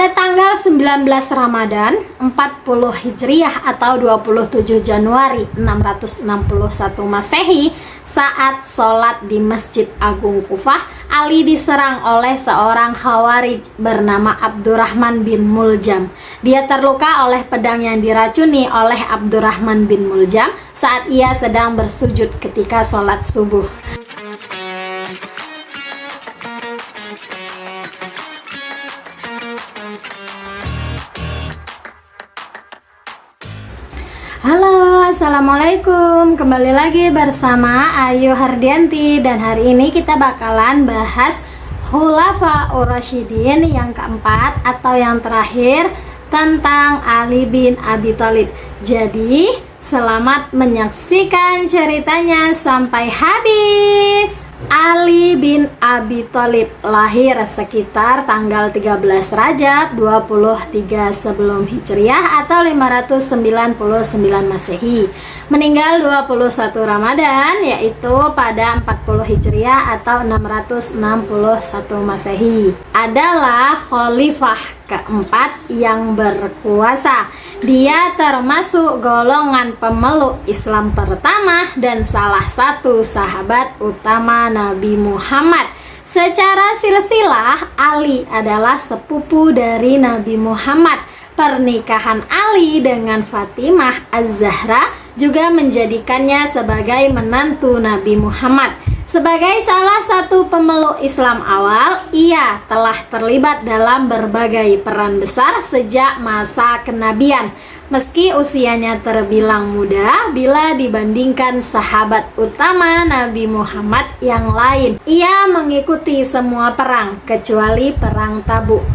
Pada tanggal 19 Ramadan 40 Hijriah atau 27 Januari 661 Masehi, saat sholat di Masjid Agung Kufah, Ali diserang oleh seorang Khawarij bernama Abdurrahman bin Muljam. Dia terluka oleh pedang yang diracuni oleh Abdurrahman bin Muljam saat ia sedang bersujud ketika sholat subuh. Halo, assalamualaikum. Kembali lagi bersama Ayu Hardianti, dan hari ini kita bakalan bahas Khulafaur Rasyidin yang keempat atau yang terakhir tentang Ali bin Abi Thalib. Jadi selamat menyaksikan ceritanya sampai habis. Ali bin Abi Thalib lahir sekitar tanggal 13 Rajab 23 sebelum Hijriah atau 599 Masehi. Meninggal 21 Ramadan yaitu pada 40 Hijriah atau 661 Masehi. Adalah khalifah keempat yang berkuasa. Dia termasuk golongan pemeluk Islam pertama dan salah satu sahabat utama Nabi Muhammad. Secara silsilah, Ali adalah sepupu dari Nabi Muhammad. Pernikahan Ali dengan Fatimah Az-Zahra juga menjadikannya sebagai menantu Nabi Muhammad. Sebagai salah satu pemeluk Islam awal, ia telah terlibat dalam berbagai peran besar sejak masa kenabian. Meski usianya terbilang muda bila dibandingkan sahabat utama Nabi Muhammad yang lain, ia mengikuti semua perang kecuali perang Tabuk.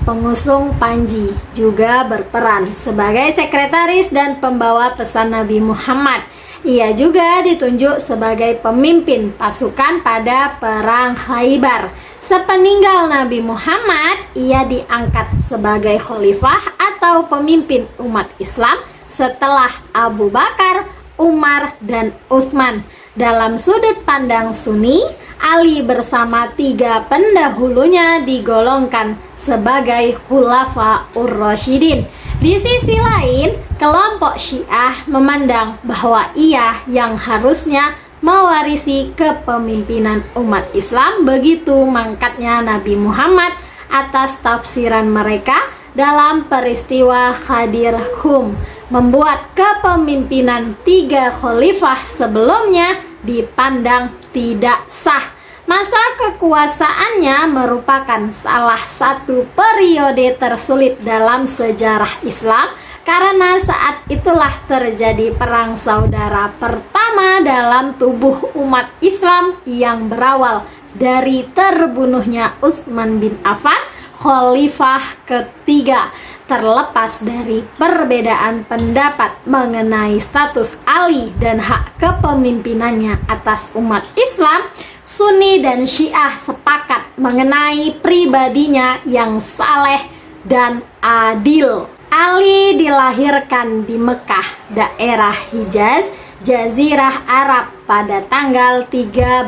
Pengusung Panji juga berperan sebagai sekretaris dan pembawa pesan Nabi Muhammad. Ia juga ditunjuk sebagai pemimpin pasukan pada perang Khaybar. Sepeninggal Nabi Muhammad, ia diangkat sebagai khalifah atau pemimpin umat Islam setelah Abu Bakar, Umar, dan Utsman. Dalam sudut pandang Sunni, Ali bersama tiga pendahulunya digolongkan sebagai Khulafaur Rasyidin. Di sisi lain, kelompok Syiah memandang bahwa ia yang harusnya mewarisi kepemimpinan umat Islam. Begitu mangkatnya Nabi Muhammad atas tafsiran mereka dalam peristiwa Ghadir Khum, membuat kepemimpinan tiga khalifah sebelumnya dipandang tidak sah. Masa kekuasaannya merupakan salah satu periode tersulit dalam sejarah Islam karena saat itulah terjadi perang saudara pertama dalam tubuh umat Islam yang berawal dari terbunuhnya Utsman bin Affan, khalifah ketiga. Terlepas dari perbedaan pendapat mengenai status Ali dan hak kepemimpinannya atas umat Islam, Sunni dan Syiah sepakat mengenai pribadinya yang saleh dan adil. Ali dilahirkan di Mekah, daerah Hijaz, Jazirah Arab pada tanggal 13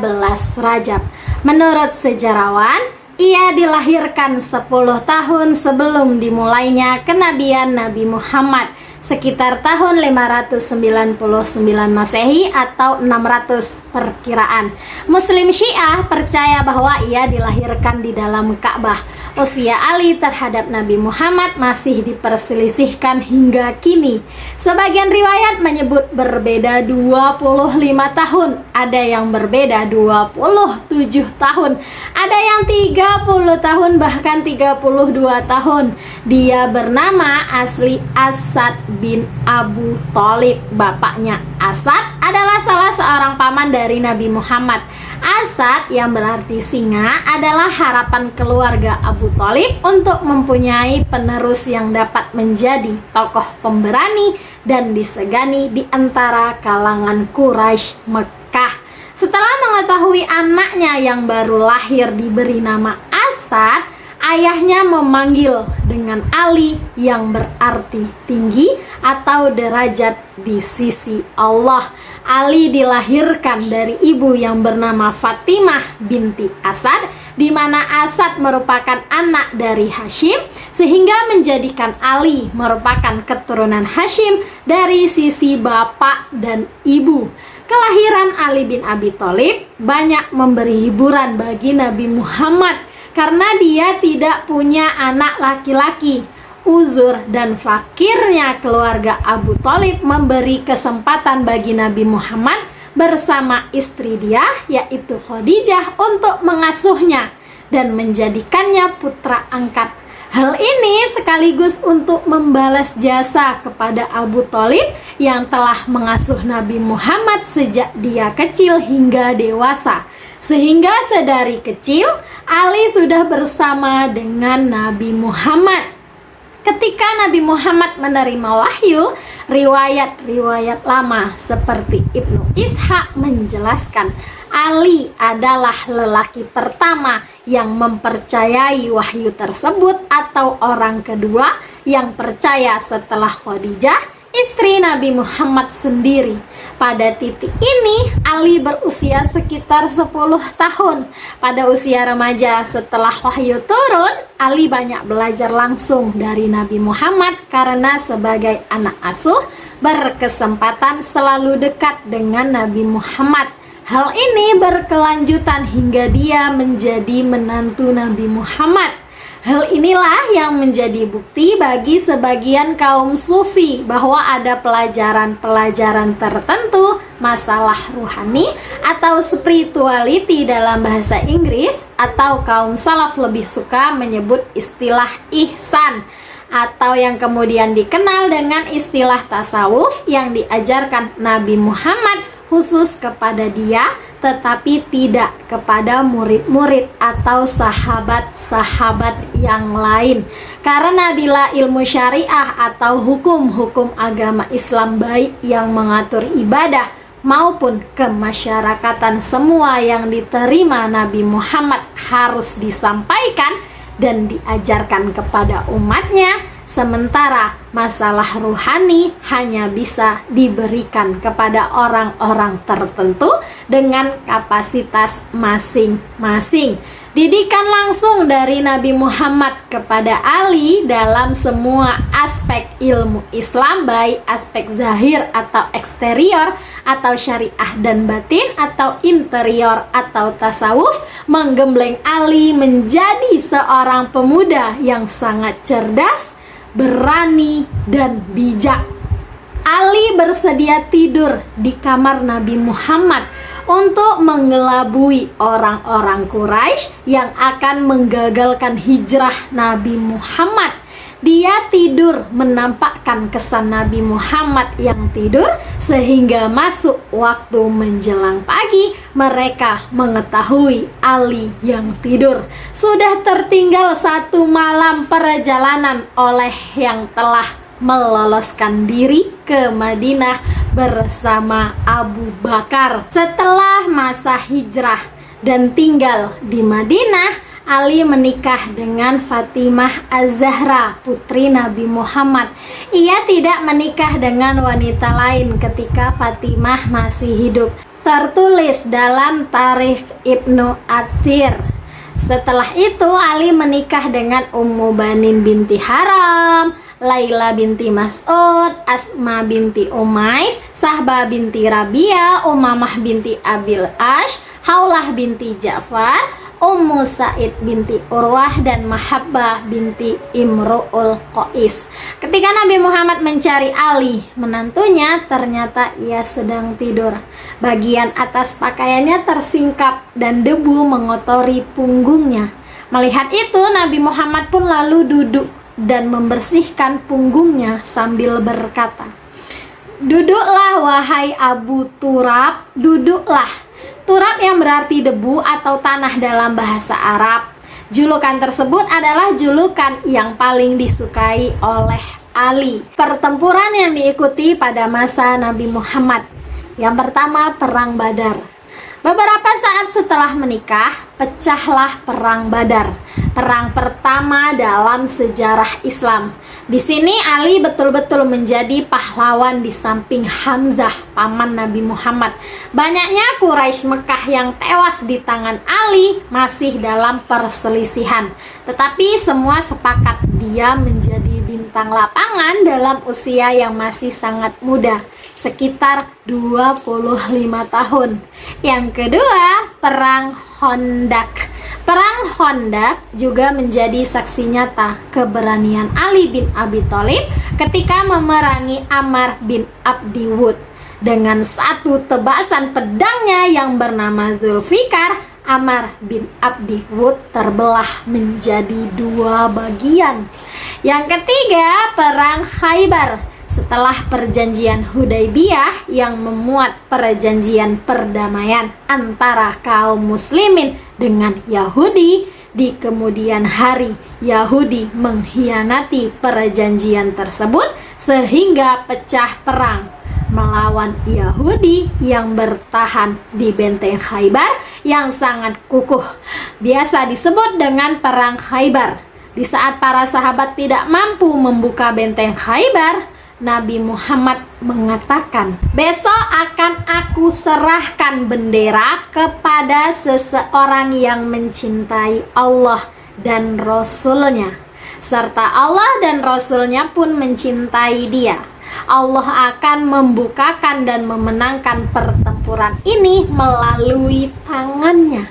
Rajab. Menurut sejarawan, ia dilahirkan 10 tahun sebelum dimulainya kenabian Nabi Muhammad, sekitar tahun 599 Masehi atau 600 perkiraan. Muslim Syiah percaya bahwa ia dilahirkan di dalam Ka'bah. Usia Ali terhadap Nabi Muhammad masih diperselisihkan hingga kini. Sebagian riwayat menyebut berbeda 25 tahun, ada yang berbeda 27 tahun, ada yang 30 tahun, bahkan 32 tahun. Dia bernama asli Asad bin Abu Thalib. Bapaknya Asad adalah salah seorang paman dari Nabi Muhammad. Asad yang berarti singa adalah harapan keluarga Abu Thalib untuk mempunyai penerus yang dapat menjadi tokoh pemberani dan disegani di antara kalangan Quraisy Mekah. Setelah mengetahui anaknya yang baru lahir diberi nama Asad, ayahnya memanggil dengan Ali yang berarti tinggi atau derajat di sisi Allah. Ali dilahirkan dari ibu yang bernama Fatimah binti Asad di mana Asad merupakan anak dari Hashim, sehingga menjadikan Ali merupakan keturunan Hashim dari sisi bapak dan ibu. Kelahiran Ali bin Abi Thalib banyak memberi hiburan bagi Nabi Muhammad karena dia tidak punya anak laki-laki. Uzur dan fakirnya keluarga Abu Thalib memberi kesempatan bagi Nabi Muhammad bersama istri dia, yaitu Khadijah, untuk mengasuhnya dan menjadikannya putra angkat. Hal ini sekaligus untuk membalas jasa kepada Abu Thalib yang telah mengasuh Nabi Muhammad sejak dia kecil hingga dewasa. Sehingga sedari kecil Ali sudah bersama dengan Nabi Muhammad. Ketika Nabi Muhammad menerima wahyu, riwayat-riwayat lama seperti Ibnu Ishaq menjelaskan Ali adalah lelaki pertama yang mempercayai wahyu tersebut atau orang kedua yang percaya setelah Khadijah, istri Nabi Muhammad sendiri. Pada titik ini Ali berusia sekitar 10 tahun. Pada usia remaja setelah wahyu turun, Ali banyak belajar langsung dari Nabi Muhammad karena sebagai anak asuh berkesempatan selalu dekat dengan Nabi Muhammad. Hal ini berkelanjutan hingga dia menjadi menantu Nabi Muhammad. Hal inilah yang menjadi bukti bagi sebagian kaum sufi bahwa ada pelajaran-pelajaran tertentu, masalah ruhani atau spirituality dalam bahasa Inggris, atau kaum salaf lebih suka menyebut istilah ihsan, atau yang kemudian dikenal dengan istilah tasawuf yang diajarkan Nabi Muhammad khusus kepada dia, tetapi tidak kepada murid-murid atau sahabat-sahabat yang lain. Karena bila ilmu syariah atau hukum-hukum agama Islam baik yang mengatur ibadah maupun kemasyarakatan, semua yang diterima Nabi Muhammad harus disampaikan dan diajarkan kepada umatnya. Sementara masalah ruhani hanya bisa diberikan kepada orang-orang tertentu dengan kapasitas masing-masing. Didikan langsung dari Nabi Muhammad kepada Ali dalam semua aspek ilmu Islam, baik aspek zahir atau eksterior, atau syariah dan batin, atau interior atau tasawuf, menggembleng Ali menjadi seorang pemuda yang sangat cerdas, berani, dan bijak. Ali bersedia tidur di kamar Nabi Muhammad untuk mengelabui orang-orang Quraisy yang akan menggagalkan hijrah Nabi Muhammad. Dia tidur menampakkan kesan Nabi Muhammad yang tidur, sehingga masuk waktu menjelang pagi mereka mengetahui Ali yang tidur. Sudah tertinggal 1 malam perjalanan oleh yang telah meloloskan diri ke Madinah bersama Abu Bakar. Setelah masa hijrah dan tinggal di Madinah, Ali menikah dengan Fatimah Az-Zahra, putri Nabi Muhammad. Ia tidak menikah dengan wanita lain ketika Fatimah masih hidup. Tertulis dalam Tarikh Ibnu Athir. Setelah itu Ali menikah dengan Ummu Banin binti Haram, Laila binti Mas'ud, Asma binti Umais, Sahbah binti Rabia, Umamah binti Abil Ash, Haulah binti Ja'far, Ummu Sa'id binti Urwah, dan Mahabbah binti Imru'ul Qais. Ketika Nabi Muhammad mencari Ali, menantunya, ternyata ia sedang tidur. Bagian atas pakaiannya tersingkap dan debu mengotori punggungnya. Melihat itu, Nabi Muhammad pun lalu duduk dan membersihkan punggungnya sambil berkata, "Duduklah wahai Abu Turab, duduklah." Turab yang berarti debu atau tanah dalam bahasa Arab. Julukan tersebut adalah julukan yang paling disukai oleh Ali. Pertempuran yang diikuti pada masa Nabi Muhammad. Yang pertama, Perang Badar. Beberapa saat setelah menikah, pecahlah Perang Badar, perang pertama dalam sejarah Islam. Di sini Ali betul-betul menjadi pahlawan di samping Hamzah, paman Nabi Muhammad. Banyaknya Quraisy Mekah yang tewas di tangan Ali masih dalam perselisihan. Tetapi semua sepakat dia menjadi bintang lapangan dalam usia yang masih sangat muda, sekitar 25 tahun. Yang kedua, Perang Khandaq. Perang Khandaq juga menjadi saksi nyata keberanian Ali bin Abi Thalib ketika memerangi Ammar bin Abdi Wud. Dengan satu tebasan pedangnya yang bernama Zulfikar, Ammar bin Abdi Wud terbelah menjadi dua bagian. Yang ketiga, Perang Khaybar. Setelah perjanjian Hudaybiyah yang memuat perjanjian perdamaian antara kaum muslimin dengan Yahudi, di kemudian hari Yahudi mengkhianati perjanjian tersebut sehingga pecah perang melawan Yahudi yang bertahan di benteng Khaybar yang sangat kukuh. Biasa disebut dengan Perang Khaybar. Di saat para sahabat tidak mampu membuka benteng Khaybar, Nabi Muhammad mengatakan, "Besok akan aku serahkan bendera kepada seseorang yang mencintai Allah dan Rasul-Nya, serta Allah dan Rasul-Nya pun mencintai dia. Allah akan membukakan dan memenangkan pertempuran ini melalui tangannya."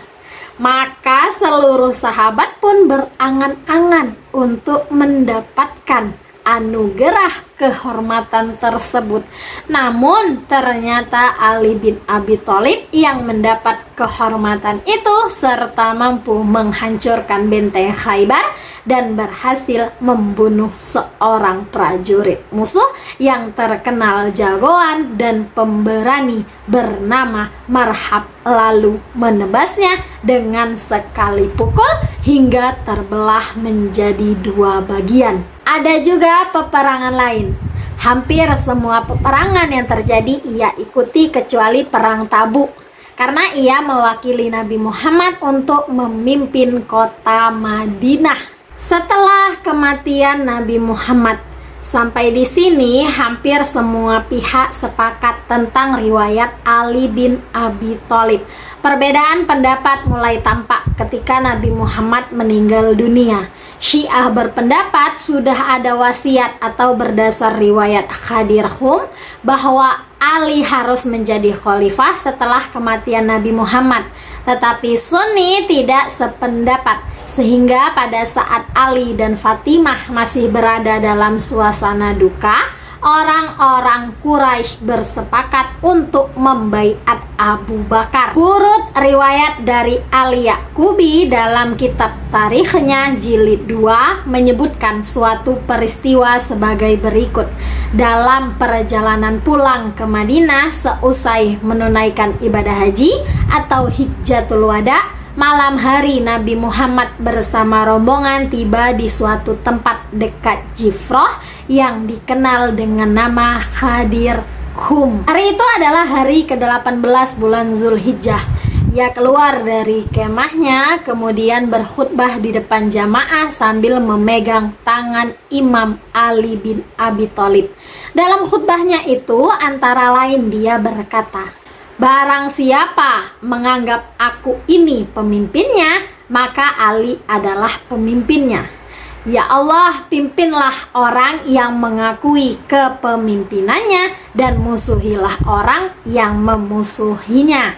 Maka seluruh sahabat pun berangan-angan untuk mendapatkan anugerah kehormatan tersebut. Namun ternyata Ali bin Abi Thalib yang mendapat kehormatan itu serta mampu menghancurkan benteng Khaybar dan berhasil membunuh seorang prajurit musuh yang terkenal jagoan dan pemberani bernama Marhab, lalu menebasnya dengan sekali pukul hingga terbelah menjadi dua bagian. Ada juga peperangan lain. Hampir semua peperangan yang terjadi ia ikuti kecuali Perang Tabuk, karena ia mewakili Nabi Muhammad untuk memimpin kota Madinah setelah kematian Nabi Muhammad. Sampai di sini hampir semua pihak sepakat tentang riwayat Ali bin Abi Thalib. Perbedaan pendapat mulai tampak ketika Nabi Muhammad meninggal dunia. Syiah berpendapat sudah ada wasiat atau berdasar riwayat Ghadir Hum bahwa Ali harus menjadi khalifah setelah kematian Nabi Muhammad. Tetapi Sunni tidak sependapat, sehingga pada saat Ali dan Fatimah masih berada dalam suasana duka, orang-orang Quraisy bersepakat untuk membaiat Abu Bakar. Urut riwayat dari Al-Yaqubi dalam kitab tarikhnya jilid 2 menyebutkan suatu peristiwa sebagai berikut. Dalam perjalanan pulang ke Madinah seusai menunaikan ibadah haji atau Hijjatul Wada, malam hari Nabi Muhammad bersama rombongan tiba di suatu tempat dekat Jifroh yang dikenal dengan nama Ghadir Hum. Hari itu adalah hari ke-18 bulan Zulhijjah. Ia keluar dari kemahnya kemudian berkhutbah di depan jamaah sambil memegang tangan Imam Ali bin Abi Thalib. Dalam khutbahnya itu antara lain dia berkata, "Barang siapa menganggap aku ini pemimpinnya, maka Ali adalah pemimpinnya. Ya Allah, pimpinlah orang yang mengakui kepemimpinannya dan musuhilah orang yang memusuhinya."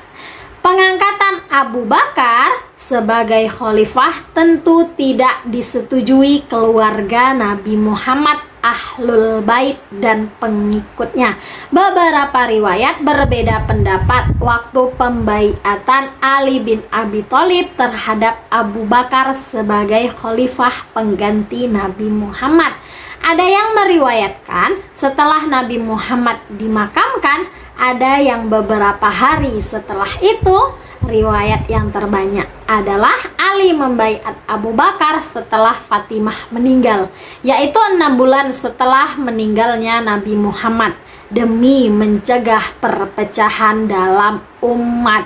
Pengangkatan Abu Bakar sebagai khalifah tentu tidak disetujui keluarga Nabi Muhammad, Ahlul Bait dan pengikutnya. Beberapa riwayat berbeda pendapat waktu pembaiatan Ali bin Abi Thalib terhadap Abu Bakar sebagai khalifah pengganti Nabi Muhammad. Ada yang meriwayatkan setelah Nabi Muhammad dimakamkan, ada yang beberapa hari setelah itu. Riwayat yang terbanyak adalah Ali membaiat Abu Bakar setelah Fatimah meninggal, yaitu 6 bulan setelah meninggalnya Nabi Muhammad, demi mencegah perpecahan dalam umat.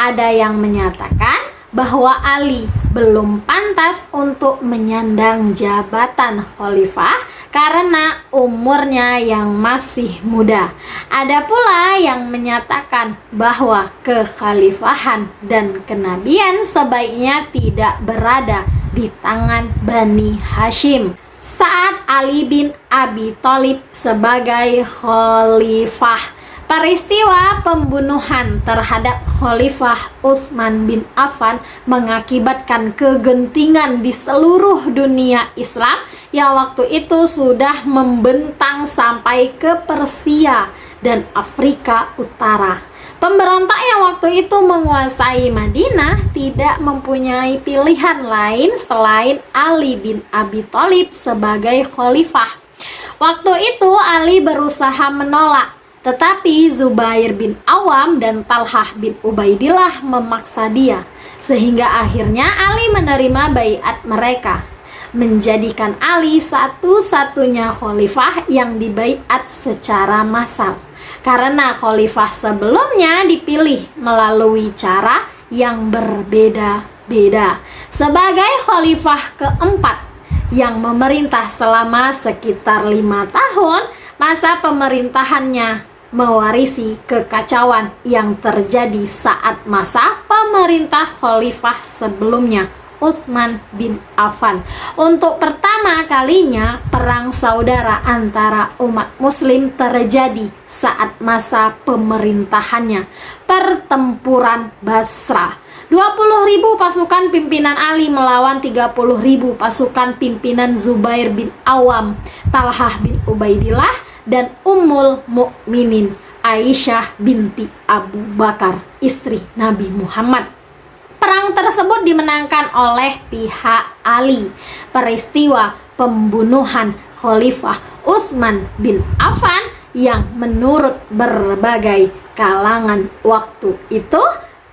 Ada yang menyatakan bahwa Ali belum pantas untuk menyandang jabatan khalifah karena umurnya yang masih muda. Ada pula yang menyatakan bahwa kekhalifahan dan kenabian sebaiknya tidak berada di tangan Bani Hashim saat Ali bin Abi Thalib sebagai khalifah. Peristiwa pembunuhan terhadap Khalifah Utsman bin Affan mengakibatkan kegentingan di seluruh dunia Islam yang waktu itu sudah membentang sampai ke Persia dan Afrika Utara. Pemberontak yang waktu itu menguasai Madinah tidak mempunyai pilihan lain selain Ali bin Abi Thalib sebagai khalifah. Waktu itu Ali berusaha menolak, tetapi Zubair bin Awam dan Talhah bin Ubaidillah memaksa dia, sehingga akhirnya Ali menerima baiat mereka, menjadikan Ali satu-satunya khalifah yang dibaiat secara massal. Karena khalifah sebelumnya dipilih melalui cara yang berbeda-beda. Sebagai khalifah keempat yang memerintah selama sekitar 5 tahun, masa pemerintahannya mewarisi kekacauan yang terjadi saat masa pemerintah khalifah sebelumnya, Utsman bin Affan. Untuk pertama kalinya, perang saudara antara umat muslim terjadi saat masa pemerintahannya, pertempuran Basrah. 20.000 pasukan pimpinan Ali melawan 30.000 pasukan pimpinan Zubair bin Awam, Talhah bin Ubaidillah, dan Ummul Mukminin Aisyah binti Abu Bakar, istri Nabi Muhammad. Perang tersebut dimenangkan oleh pihak Ali. Peristiwa pembunuhan Khalifah Utsman bin Affan yang menurut berbagai kalangan waktu itu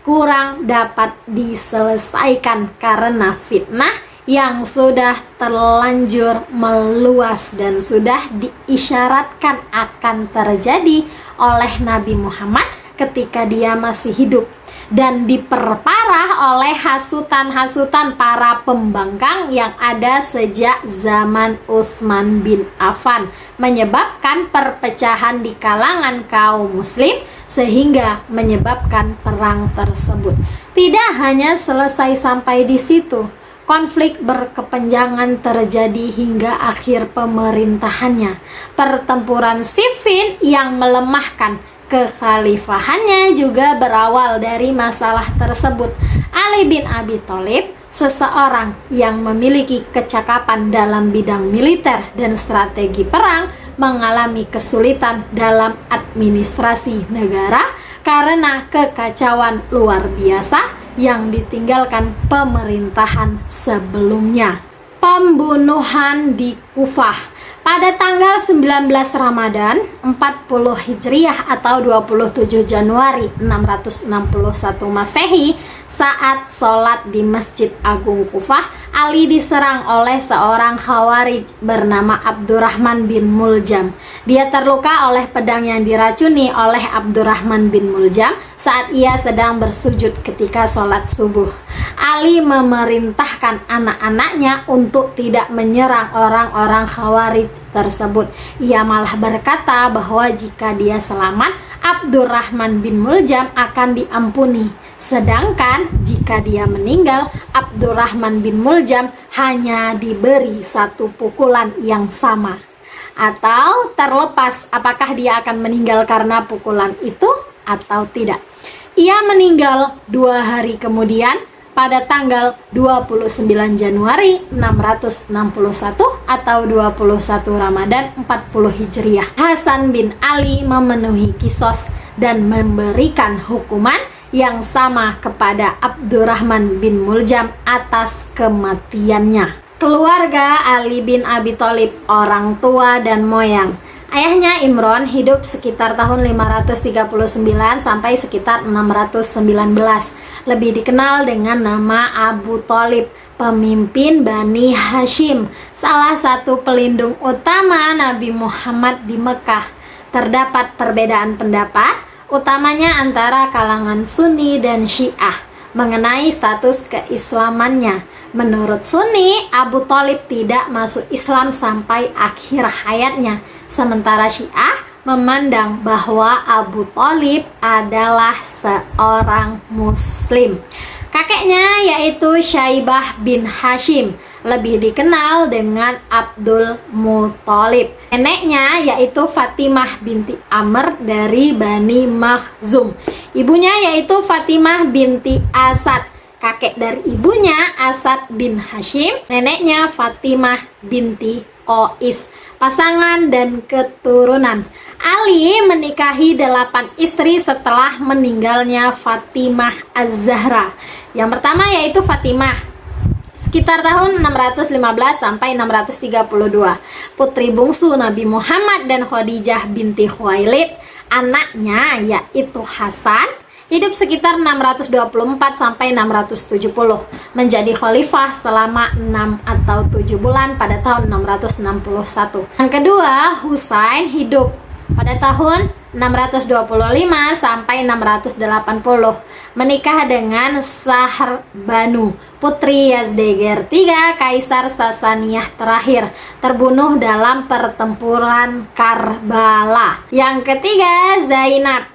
kurang dapat diselesaikan karena fitnah yang sudah terlanjur meluas dan sudah diisyaratkan akan terjadi oleh Nabi Muhammad ketika dia masih hidup, dan diperparah oleh hasutan-hasutan para pembangkang yang ada sejak zaman Utsman bin Affan, menyebabkan perpecahan di kalangan kaum muslim sehingga menyebabkan perang tersebut. Tidak hanya selesai sampai di situ, konflik berkepanjangan terjadi hingga akhir pemerintahannya. Pertempuran Siffin yang melemahkan kekhalifahannya juga berawal dari masalah tersebut. Ali bin Abi Thalib, seseorang yang memiliki kecakapan dalam bidang militer dan strategi perang, mengalami kesulitan dalam administrasi negara karena kekacauan luar biasa yang ditinggalkan pemerintahan sebelumnya. Pembunuhan di Kufah pada tanggal 19 Ramadan 40 Hijriah atau 27 Januari 661 Masehi, saat sholat di Masjid Agung Kufah, Ali diserang oleh seorang Khawarij bernama Abdurrahman bin Muljam. Dia terluka oleh pedang yang diracuni oleh Abdurrahman bin Muljam saat ia sedang bersujud ketika sholat subuh. Ali memerintahkan anak-anaknya untuk tidak menyerang orang-orang Khawarij tersebut. Ia malah berkata bahwa jika dia selamat, Abdurrahman bin Muljam akan diampuni. Sedangkan jika dia meninggal, Abdurrahman bin Muljam hanya diberi satu pukulan yang sama. Atau terlepas apakah dia akan meninggal karena pukulan itu atau tidak. Ia meninggal 2 hari kemudian pada tanggal 29 Januari 661 atau 21 Ramadan 40 Hijriah. Hasan bin Ali memenuhi kisos dan memberikan hukuman yang sama kepada Abdurrahman bin Muljam atas kematiannya. Keluarga Ali bin Abi Thalib, orang tua dan moyang. Ayahnya Imron hidup sekitar tahun 539 sampai sekitar 619. Lebih dikenal dengan nama Abu Thalib, pemimpin Bani Hashim, salah satu pelindung utama Nabi Muhammad di Mekah. Terdapat perbedaan pendapat utamanya antara kalangan Sunni dan Syiah, mengenai status keislamannya. Menurut Sunni, Abu Thalib tidak masuk Islam sampai akhir hayatnya, sementara Syiah memandang bahwa Abu Thalib adalah seorang Muslim. Kakeknya yaitu Syaibah bin Hashim, lebih dikenal dengan Abdul Muthalib. Neneknya yaitu Fatimah binti Amr dari Bani Makhzum. Ibunya yaitu Fatimah binti Asad. Kakek dari ibunya Asad bin Hashim, neneknya Fatimah binti Qais. Pasangan dan keturunan. Ali menikahi 8 istri setelah meninggalnya Fatimah Az-Zahra. Yang pertama yaitu Fatimah, sekitar tahun 615 sampai 632. Putri bungsu Nabi Muhammad dan Khadijah binti Khuwailid. Anaknya yaitu Hasan, hidup sekitar 624 sampai 670. Menjadi khalifah selama 6 atau 7 bulan pada tahun 661. Yang kedua, Husain, hidup pada tahun 625 sampai 680. Menikah dengan Sahr Banu, putri Yazdegerd III, Kaisar Sasaniyah terakhir, terbunuh dalam pertempuran Karbala. Yang ketiga, Zainab,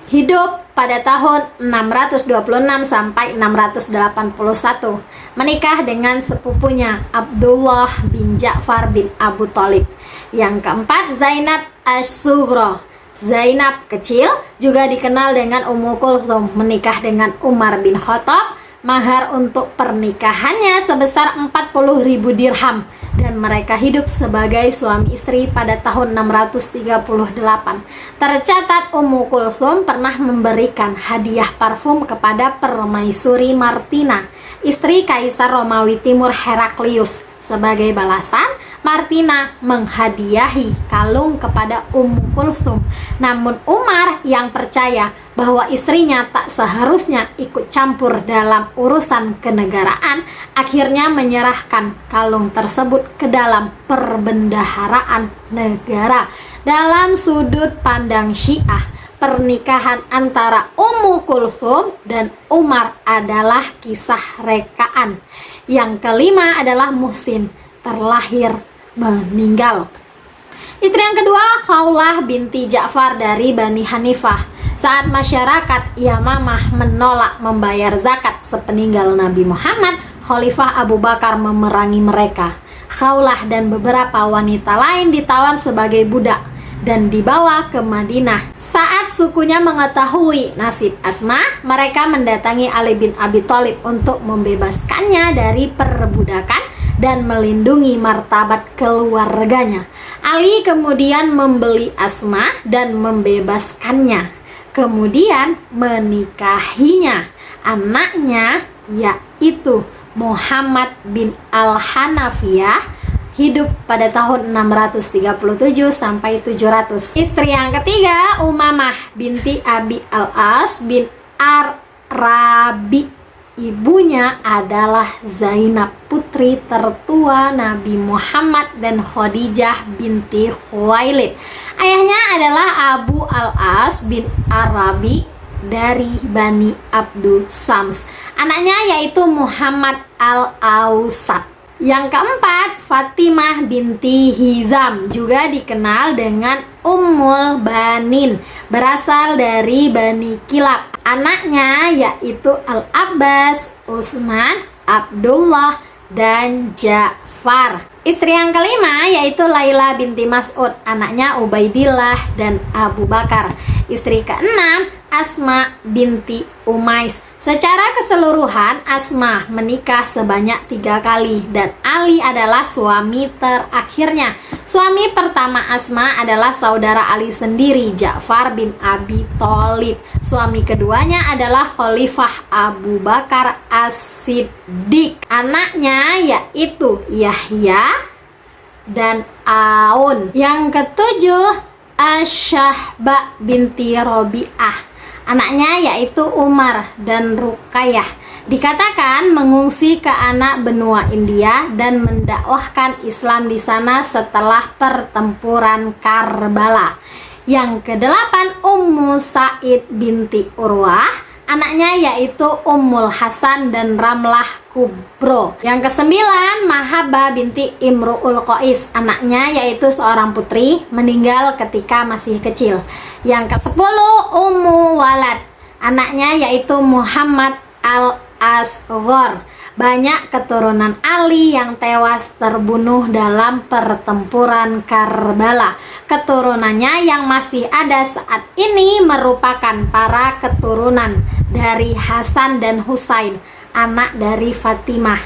hidup pada tahun 626 sampai 681. Menikah dengan sepupunya Abdullah bin Ja'far bin Abu Thalib. Yang keempat, Zainab As-Sughra, Zainab kecil, juga dikenal dengan Ummu Kulthum, menikah dengan Umar bin Khattab. Mahar untuk pernikahannya sebesar 40.000 dirham, dan mereka hidup sebagai suami istri pada tahun 638. Tercatat Ummu Kulthum pernah memberikan hadiah parfum kepada Permaisuri Martina, istri Kaisar Romawi Timur Heraklius. Sebagai balasan, Martina menghadiahi kalung kepada Ummu Kulthum. Namun Umar yang percaya bahwa istrinya tak seharusnya ikut campur dalam urusan kenegaraan, akhirnya menyerahkan kalung tersebut ke dalam perbendaharaan negara. Dalam sudut pandang Syiah, pernikahan antara Ummu Kulthum dan Umar adalah kisah rekaan. Yang kelima adalah Muhsin, terlahir meninggal. Istri yang kedua, Khawlah binti Ja'far dari Bani Hanifah. Saat masyarakat Yamamah menolak membayar zakat sepeninggal Nabi Muhammad, Khalifah Abu Bakar memerangi mereka. Khawlah dan beberapa wanita lain ditawan sebagai budak dan dibawa ke Madinah. Saat sukunya mengetahui nasib Asma, mereka mendatangi Ali bin Abi Thalib untuk membebaskannya dari perbudakan dan melindungi martabat keluarganya. Ali kemudian membeli Asma dan membebaskannya, kemudian menikahinya. Anaknya yaitu Muhammad bin Al-Hanafiyah, hidup pada tahun 637 sampai 700. Istri yang ketiga, Umamah binti Abi Al-As bin Ar-Rabi. Ibunya adalah Zainab, putri tertua Nabi Muhammad dan Khadijah binti Khuwailid. Ayahnya adalah Abu Al-As bin Ar-Rabi dari Bani Abdu Sams. Anaknya yaitu Muhammad Al-Awsat. Yang keempat, Fatimah binti Hizam, juga dikenal dengan Ummul Banin, berasal dari Bani Kilab. Anaknya yaitu Al-Abbas, Utsman, Abdullah, dan Ja'far. Istri yang kelima yaitu Laila binti Mas'ud, anaknya Ubaidillah dan Abu Bakar. Istri keenam, Asma binti Umais. Secara keseluruhan, Asma menikah sebanyak 3 kali dan Ali adalah suami terakhirnya. Suami pertama Asma adalah saudara Ali sendiri, Ja'far bin Abi Thalib. Suami keduanya adalah Khalifah Abu Bakar As-Siddiq. Anaknya yaitu Yahya dan Aun. Yang ketujuh, Asyahba binti Robi'ah. Anaknya yaitu Umar dan Ruqayyah. Dikatakan mengungsi ke anak benua India dan mendakwahkan Islam di sana setelah pertempuran Karbala. Yang kedelapan, Ummu Sa'id binti Urwah, anaknya yaitu Ummul Hasan dan Ramlah Kubro. Yang kesembilan, Mahabbah binti Imru'ul Qais, anaknya yaitu seorang putri, meninggal ketika masih kecil. Yang kesepuluh, Ummu Walad, anaknya yaitu Muhammad al-Asghar. Banyak keturunan Ali yang tewas terbunuh dalam pertempuran Karbala. Keturunannya yang masih ada saat ini merupakan para keturunan dari Hasan dan Husain, anak dari Fatimah,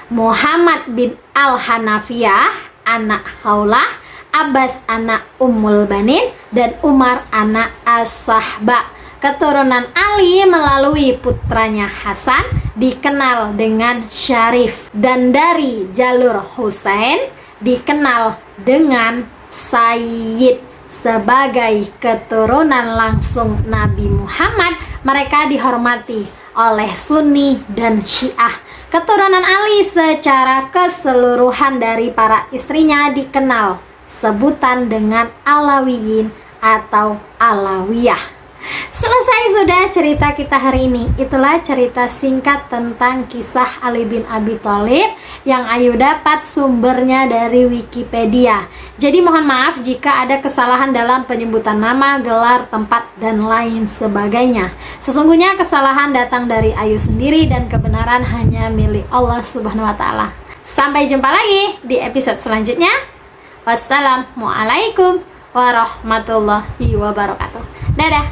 Muhammad bin Al-Hanafiyah, anak Khawlah, Abbas anak Ummul Banin, dan Umar anak As-Sahba. Keturunan Ali melalui putranya Hasan dikenal dengan Syarif, dan dari jalur Husain dikenal dengan Sayyid. Sebagai keturunan langsung Nabi Muhammad, mereka dihormati oleh Sunni dan Syiah. Keturunan Ali secara keseluruhan dari para istrinya dikenal sebutan dengan Alawiyin atau Alawiyah. Selesai sudah cerita kita hari ini. Itulah cerita singkat tentang kisah Ali bin Abi Thalib yang Ayu dapat sumbernya dari Wikipedia. Jadi mohon maaf jika ada kesalahan dalam penyebutan nama, gelar, tempat, dan lain sebagainya. Sesungguhnya kesalahan datang dari Ayu sendiri dan kebenaran hanya milik Allah Subhanahu wa Ta'ala. Sampai jumpa lagi di episode selanjutnya. Wassalamualaikum warahmatullahi wabarakatuh. Dadah.